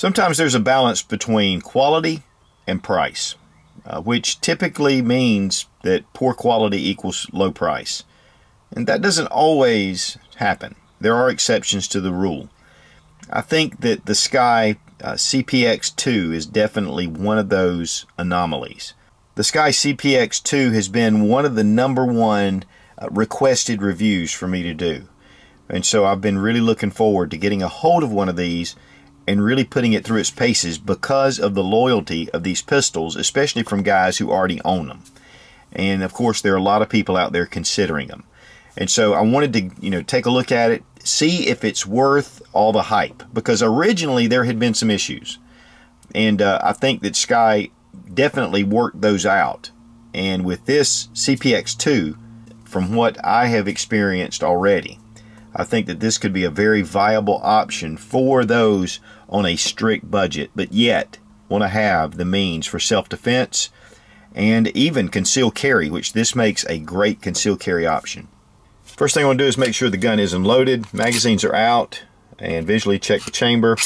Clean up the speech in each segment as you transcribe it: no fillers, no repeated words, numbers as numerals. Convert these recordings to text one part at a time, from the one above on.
Sometimes there's a balance between quality and price, which typically means that poor quality equals low price. And that doesn't always happen. There are exceptions to the rule. I think that the Sccy CPX-2 is definitely one of those anomalies. The Sccy CPX-2 has been one of the #1 requested reviews for me to do. And so I've been really looking forward to getting a hold of one of these and really putting it through its paces because of the loyalty of these pistols, especially from guys who already own them. And of course, there are a lot of people out there considering them. And so I wanted to, take a look at it, see if it's worth all the hype, because originally there had been some issues. And I think that Sccy definitely worked those out. And with this CPX-2, from what I have experienced already, I think that this could be a very viable option for those on a strict budget, but yet want to have the means for self-defense and even concealed carry, which this makes a great concealed carry option. First thing I want to do is make sure the gun isn't loaded, magazines are out, and visually check the chamber.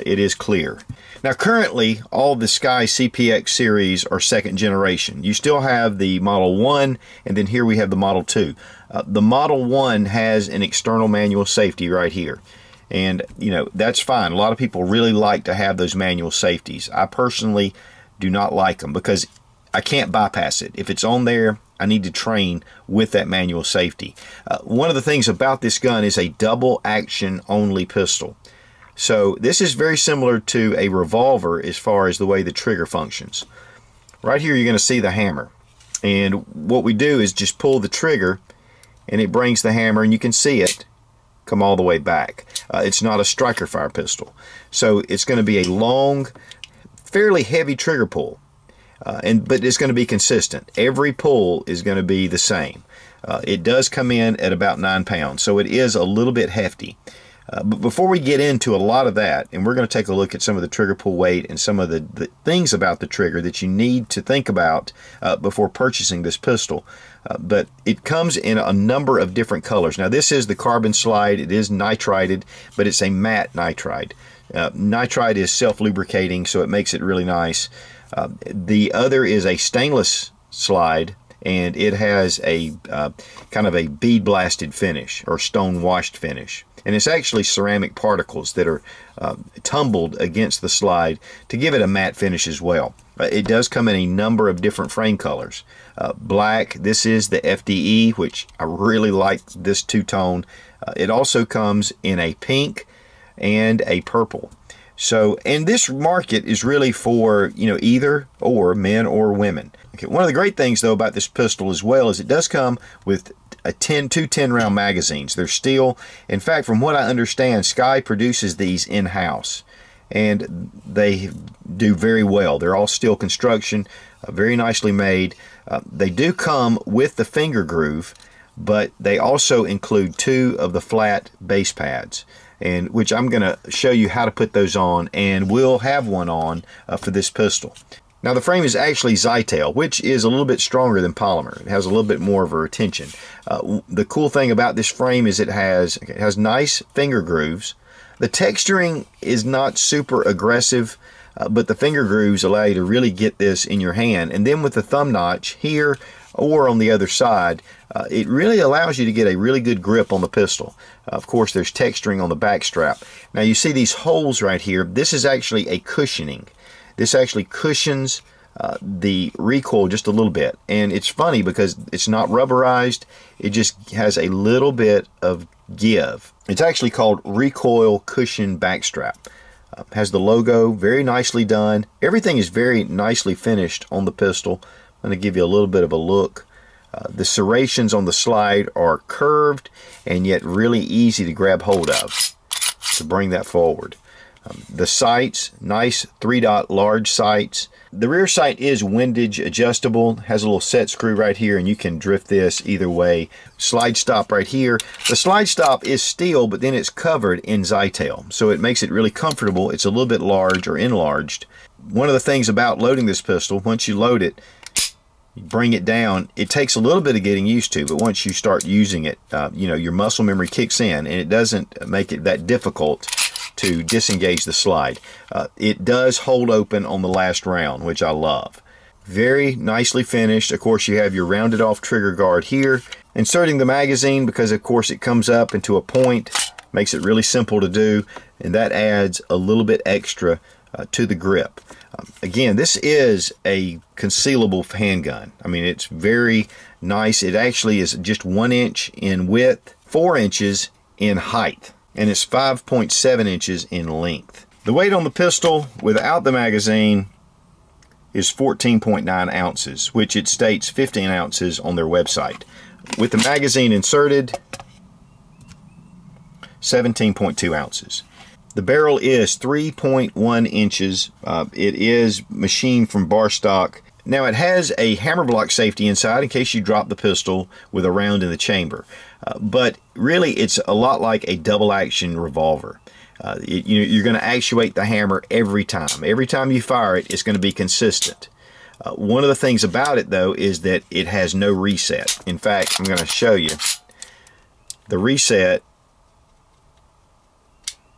It is clear. Now currently, all the Sccy CPX series are second generation. You still have the Model 1, and then here we have the Model 2. The Model 1 has an external manual safety right here. And, that's fine. A lot of people really like to have those manual safeties. I personally do not like them because I can't bypass it. If it's on there, I need to train with that manual safety. One of the things about this gun is a double action only pistol. So this is very similar to a revolver as far as the way the trigger functions. Right here you're going to see the hammer. And what we do is just pull the trigger and it brings the hammer, and you can see it come all the way back. It's not a striker fire pistol. So it's going to be a long, fairly heavy trigger pull. But it's going to be consistent. Every pull is going to be the same. It does come in at about 9 pounds, so it is a little bit hefty. But before we get into a lot of that, and we're going to take a look at some of the trigger pull weight and some of the things about the trigger that you need to think about before purchasing this pistol. But it comes in a number of different colors. Now this is the carbon slide. It is nitrided, but it's a matte nitride. Nitride is self-lubricating, so it makes it really nice. The other is a stainless slide, and it has a kind of a bead blasted finish or stone washed finish. And it's actually ceramic particles that are tumbled against the slide to give it a matte finish as well. It does come in a number of different frame colors. Black, this is the FDE, which I really like this two-tone. It also comes in a pink and a purple. So, and this market is really for, either or, men or women. Okay, one of the great things though about this pistol as well is it does come with two 10-round magazines. They're steel. In fact, from what I understand, Sccy produces these in-house, and they do very well. They're all steel construction, very nicely made. They do come with the finger groove, but they also include 2 of the flat base pads, and which I'm going to show you how to put those on, and we'll have one on for this pistol. Now the frame is actually Zytail, which is a little bit stronger than polymer. It has a little bit more of a retention. The cool thing about this frame is it has nice finger grooves. The texturing is not super aggressive, but the finger grooves allow you to really get this in your hand. And then with the thumb notch here or on the other side, it really allows you to get a really good grip on the pistol. Of course, there's texturing on the back strap. Now you see these holes right here. This is actually a cushioning. This actually cushions the recoil just a little bit. And it's funny because it's not rubberized. It just has a little bit of give. It's actually called Recoil Cushion Backstrap. Has the logo, very nicely done. Everything is very nicely finished on the pistol. I'm going to give you a little bit of a look. The serrations on the slide are curved and yet really easy to grab hold of to bring that forward. The sights, nice 3-dot large sights. The rear sight is windage adjustable, has a little set screw right here, and you can drift this either way. Slide stop right here. The slide stop is steel, but then it's covered in Zytail, so it makes it really comfortable. It's a little bit large or enlarged. One of the things about loading this pistol, once you load it, you bring it down, it takes a little bit of getting used to, but once you start using it, your muscle memory kicks in, and it doesn't make it that difficult to disengage the slide. It does hold open on the last round, which I love. Very nicely finished. Of course, you have your rounded off trigger guard here. Inserting the magazine, because of course it comes up into a point, makes it really simple to do, and that adds a little bit extra to the grip. Again, this is a concealable handgun. I mean, it's very nice. It actually is just 1 inch in width, 4 inches in height, and it's 5.7 inches in length. The weight on the pistol without the magazine is 14.9 ounces, which it states 15 ounces on their website. With the magazine inserted, 17.2 ounces. The barrel is 3.1 inches. It is machined from bar stock. Now it has a hammer block safety inside in case you drop the pistol with a round in the chamber. But really it's a lot like a double action revolver. You're going to actuate the hammer every time. Every time you fire it, it's going to be consistent. One of the things about it though is that it has no reset. In fact, I'm going to show you. The reset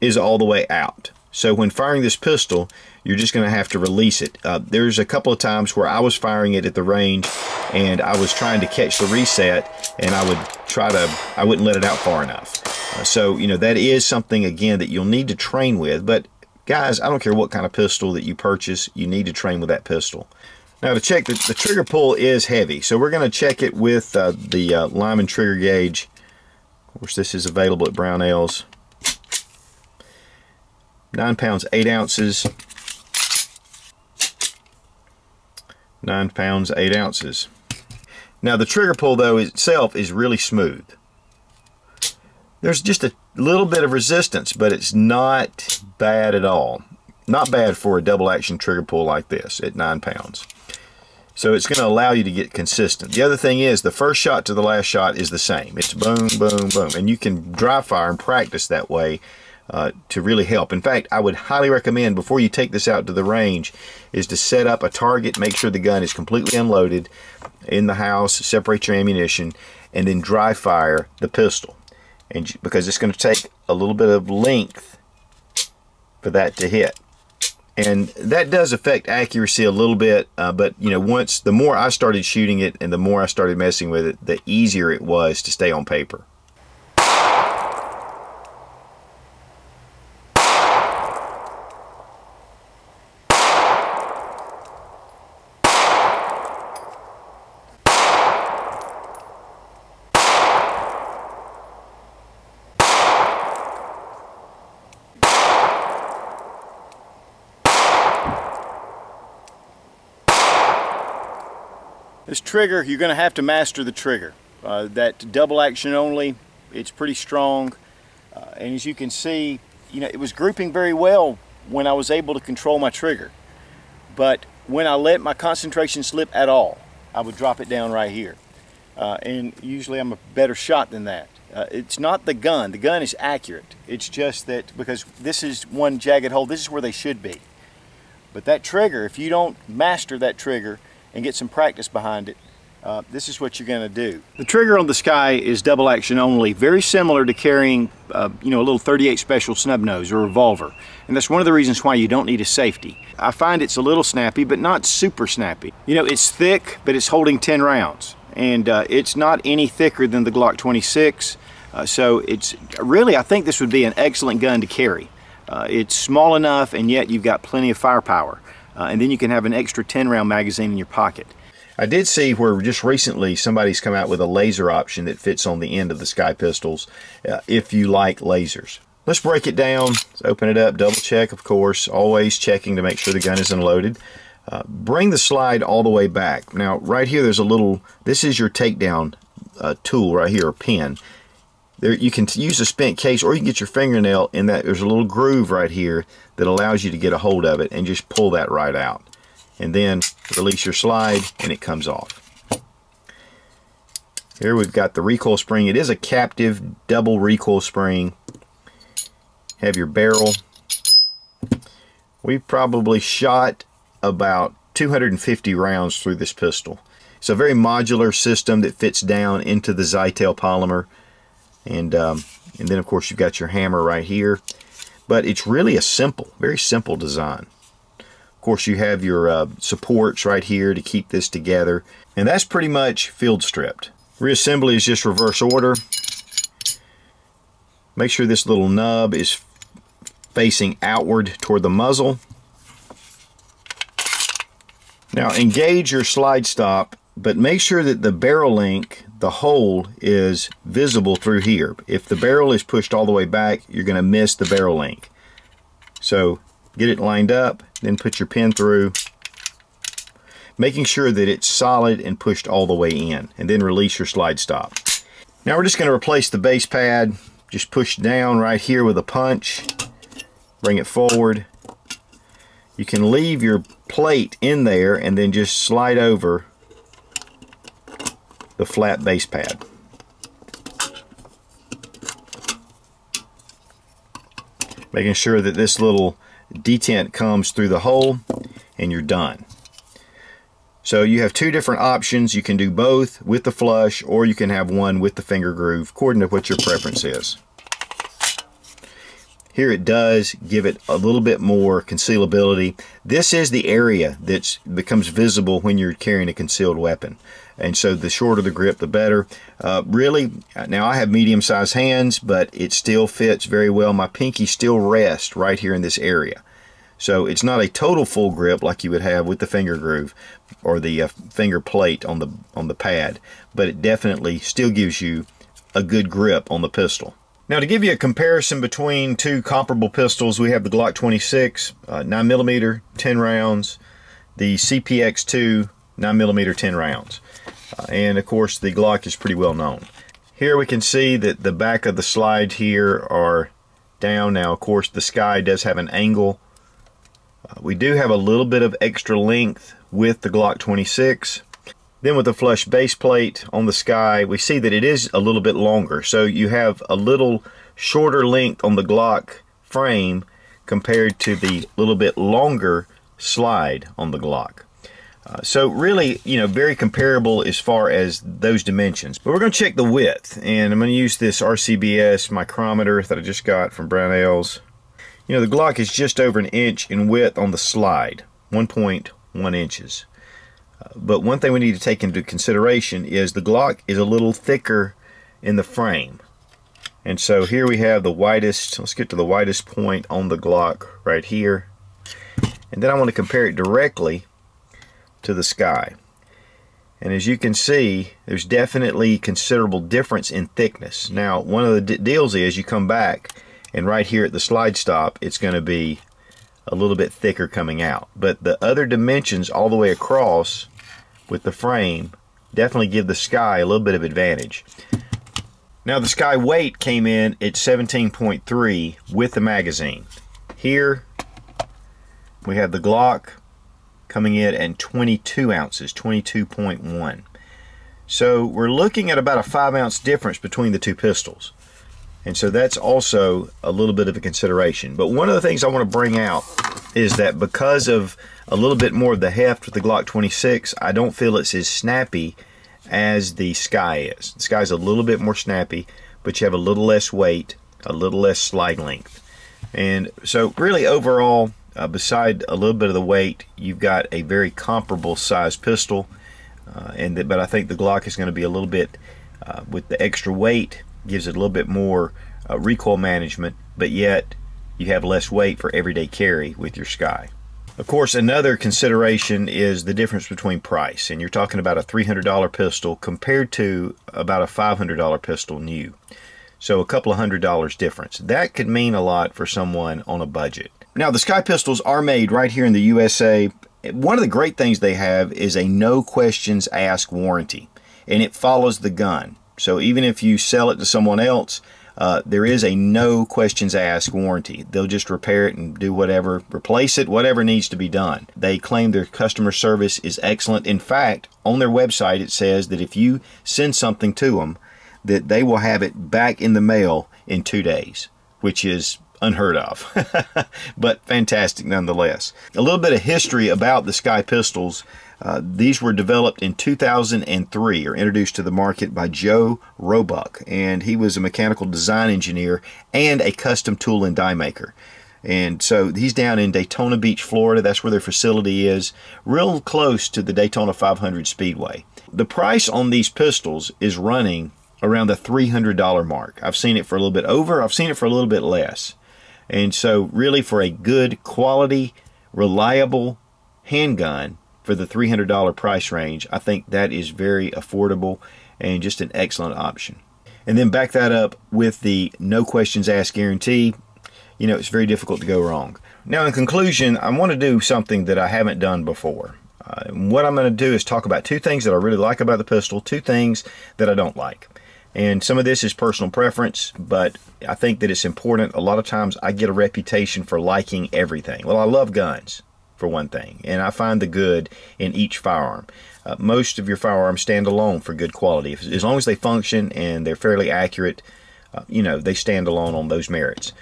is all the way out. So when firing this pistol, you're just going to have to release it. There's a couple of times where I was firing it at the range and I was trying to catch the reset, and I wouldn't let it out far enough. So, that is something, again, that you'll need to train with. But guys, I don't care what kind of pistol that you purchase, you need to train with that pistol. Now to check, the trigger pull is heavy. So we're going to check it with the Liman trigger gauge. Of course, this is available at Brownells. 9 pounds 8 ounces. 9 pounds 8 ounces. Now the trigger pull though itself is really smooth. There's just a little bit of resistance, but it's not bad at all. Not bad for a double action trigger pull like this at 9 pounds. So it's going to allow you to get consistent. The other thing is the first shot to the last shot is the same. It's boom, boom, boom. And you can dry fire and practice that way to really help. In fact, I would highly recommend before you take this out to the range is to set up a target, make sure the gun is completely unloaded in the house, separate your ammunition, and then dry fire the pistol. And because it's going to take a little bit of length for that to hit. And that does affect accuracy a little bit, but the more I started shooting it and the more I started messing with it, the easier it was to stay on paper. This trigger, you're going to have to master the trigger. That double action only, it's pretty strong. And as you can see, it was grouping very well when I was able to control my trigger. But when I let my concentration slip at all, I would drop it down right here. And usually I'm a better shot than that. It's not the gun. The gun is accurate. It's just that because this is one jagged hole, this is where they should be. But that trigger, if you don't master that trigger and get some practice behind it, this is what you're going to do. The trigger on the Sccy is double action only, very similar to carrying a little 38 special snub nose or revolver, and that's one of the reasons why you don't need a safety. I find it's a little snappy, but not super snappy. It's thick, but it's holding 10 rounds, and it's not any thicker than the Glock 26, so it's really, I think this would be an excellent gun to carry. It's small enough, and yet you've got plenty of firepower. And then you can have an extra 10-round magazine in your pocket. I did see where just recently somebody's come out with a laser option that fits on the end of the Sccy pistols if you like lasers. Let's break it down. Let's open it up, double check, of course, always checking to make sure the gun is unloaded. Bring the slide all the way back. Now right here there's a little, this is your takedown tool right here, a pin. There, you can use a spent case, or you can get your fingernail in that. There's a little groove right here that allows you to get a hold of it and just pull that right out. And then release your slide and it comes off. Here we've got the recoil spring. It is a captive double recoil spring. Have your barrel. We've probably shot about 250 rounds through this pistol. It's a very modular system that fits down into the Zytel polymer. And then of course you've got your hammer right here. but it's really a simple, very simple design. Of course, you have your supports right here to keep this together, and that's pretty much field stripped. Reassembly is just reverse order. Make sure this little nub is facing outward toward the muzzle. Now engage your slide stop, but make sure that the barrel link, the hole, is visible through here. If the barrel is pushed all the way back, you're going to miss the barrel link. So get it lined up, then put your pin through, making sure that it's solid and pushed all the way in, and then release your slide stop. Now we're just going to replace the base pad. Just push down right here with a punch, bring it forward. You can leave your plate in there and then just slide over the flat base pad. Making sure that this little detent comes through the hole, and you're done. So you have two different options. You can do both with the flush, or you can have one with the finger groove, according to what your preference is. Here it does give it a little bit more concealability. This is the area that becomes visible when you're carrying a concealed weapon. And so the shorter the grip, the better. Really, now I have medium-sized hands, but it still fits very well. My pinky still rests right here in this area. So it's not a total full grip like you would have with the finger groove or the finger plate on the pad, but it definitely still gives you a good grip on the pistol. Now, to give you a comparison between two comparable pistols, we have the Glock 26 9mm 10 rounds, the CPX-2 9mm 10 rounds, and of course the Glock is pretty well known. Here we can see that the back of the slide here are down. Now, of course, the Sccy does have an angle. We do have a little bit of extra length with the Glock 26. Then with the flush base plate on the Sccy, we see that it is a little bit longer. So you have a little shorter length on the Glock frame compared to the little bit longer slide on the Glock. So really, you know, very comparable as far as those dimensions. But we're going to check the width, and I'm going to use this RCBS micrometer that I just got from Brownells. You know, the Glock is just over an inch in width on the slide, 1.1 inches. But one thing we need to take into consideration is the Glock is a little thicker in the frame. And so here we have the widest, let's get to the widest point on the Glock right here. And then I want to compare it directly to the Sccy. And as you can see, there's definitely considerable difference in thickness. Now, one of the deals is you come back, and right here at the slide stop, it's going to be a little bit thicker coming out. But the other dimensions all the way across with the frame definitely give the Sccy a little bit of advantage. Now the Sccy weight came in at 17.3 with the magazine. Here we have the Glock coming in at 22 ounces, 22.1. So we're looking at about a 5-ounce difference between the two pistols. And so that's also a little bit of a consideration. But one of the things I want to bring out is that because of a little bit more of the heft with the Glock 26, I don't feel it's as snappy as the Sccy is. The Sccy is a little bit more snappy, but you have a little less weight, a little less slide length. And so really overall, beside a little bit of the weight, you've got a very comparable size pistol. But I think the Glock is going to be a little bit, with the extra weight, gives it a little bit more recoil management, but yet you have less weight for everyday carry with your Sccy. Of course, another consideration is the difference between price, and you're talking about a $300 pistol compared to about a $500 pistol new. So a couple of $100 difference. That could mean a lot for someone on a budget. Now, the Sccy pistols are made right here in the USA. One of the great things they have is a no questions asked warranty, and it follows the gun. So even if you sell it to someone else, there is a no questions asked warranty. They'll just repair it and do whatever, replace it, whatever needs to be done. They claim their customer service is excellent. In fact, on their website it says that if you send something to them, that they will have it back in the mail in 2 days, which is unheard of, but fantastic nonetheless. A little bit of history about the Sccy pistols. These were developed in 2003, or introduced to the market by Joe Roebuck, and he was a mechanical design engineer and a custom tool and die maker. And so he's down in Daytona Beach, Florida. That's where their facility is, real close to the Daytona 500 Speedway. The price on these pistols is running around the $300 mark. I've seen it for a little bit over, I've seen it for a little bit less. And so really, for a good quality, reliable handgun for the $300 price range, I think that is very affordable and just an excellent option. And then back that up with the no questions asked guarantee. You know, it's very difficult to go wrong. Now, in conclusion, I want to do something that I haven't done before. What I'm going to do is talk about two things that I really like about the pistol, two things that I don't like. And some of this is personal preference, but I think that it's important. A lot of times I get a reputation for liking everything. Well, I love guns, for one thing, and I find the good in each firearm. Most of your firearms stand alone for good quality. As long as they function and they're fairly accurate, you know, they stand alone on those merits.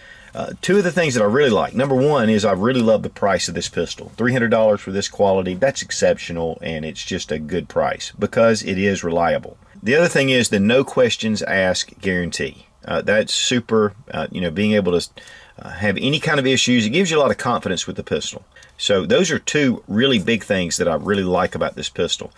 Two of the things that I really like. Number one is I really love the price of this pistol. $300 for this quality, that's exceptional, and it's just a good price because it is reliable. The other thing is the no questions asked guarantee. That's super, you know, being able to have any kind of issues. It gives you a lot of confidence with the pistol. So those are two really big things that I really like about this pistol.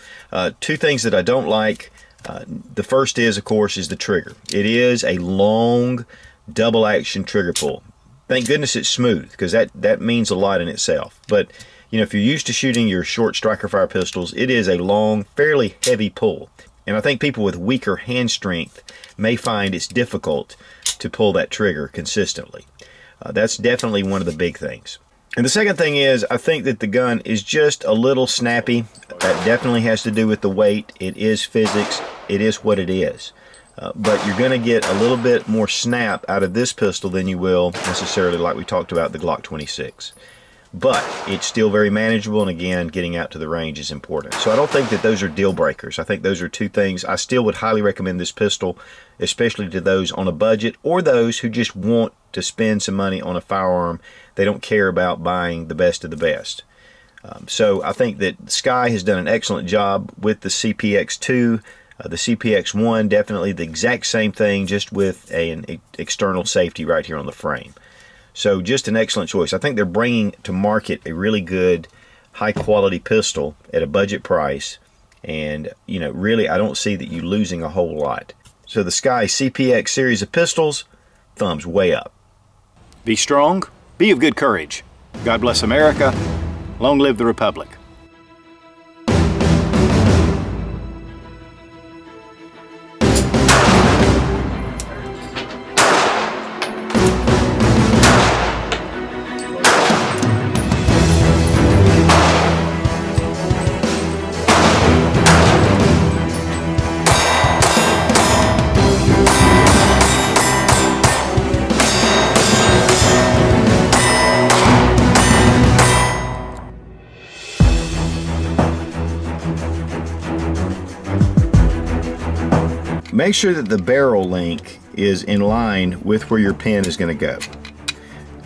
Two things that I don't like. The first is, of course, is the trigger. It is a long double action trigger pull. Thank goodness it's smooth, because that means a lot in itself. But you know, if you're used to shooting your short striker fire pistols, it is a long, fairly heavy pull. And I think people with weaker hand strength may find it's difficult to pull that trigger consistently. That's definitely one of the big things. And the second thing is, I think that the gun is just a little snappy. That definitely has to do with the weight. It is physics. It is what it is. But you're going to get a little bit more snap out of this pistol than you will necessarily, like we talked about, the Glock 26. But it's still very manageable, and again, getting out to the range is important. So I don't think that those are deal breakers. I think those are two things. I still would highly recommend this pistol, especially to those on a budget or those who just want to spend some money on a firearm. They don't care about buying the best of the best. So I think that Sccy has done an excellent job with the CPX-2. The CPX-1, definitely the exact same thing, just with an external safety right here on the frame. So just an excellent choice. I think they're bringing to market a really good, high-quality pistol at a budget price. And, you know, really, I don't see that you losing a whole lot. So the Sccy CPX series of pistols, thumbs way up. Be strong, be of good courage. God bless America. Long live the Republic. Make sure that the barrel length is in line with where your pin is going to go.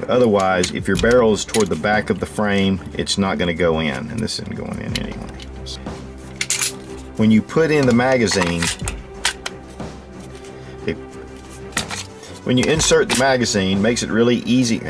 Otherwise, if your barrel is toward the back of the frame, it's not going to go in, and this isn't going in anyway. When you put in the magazine, when you insert the magazine, makes it really easy.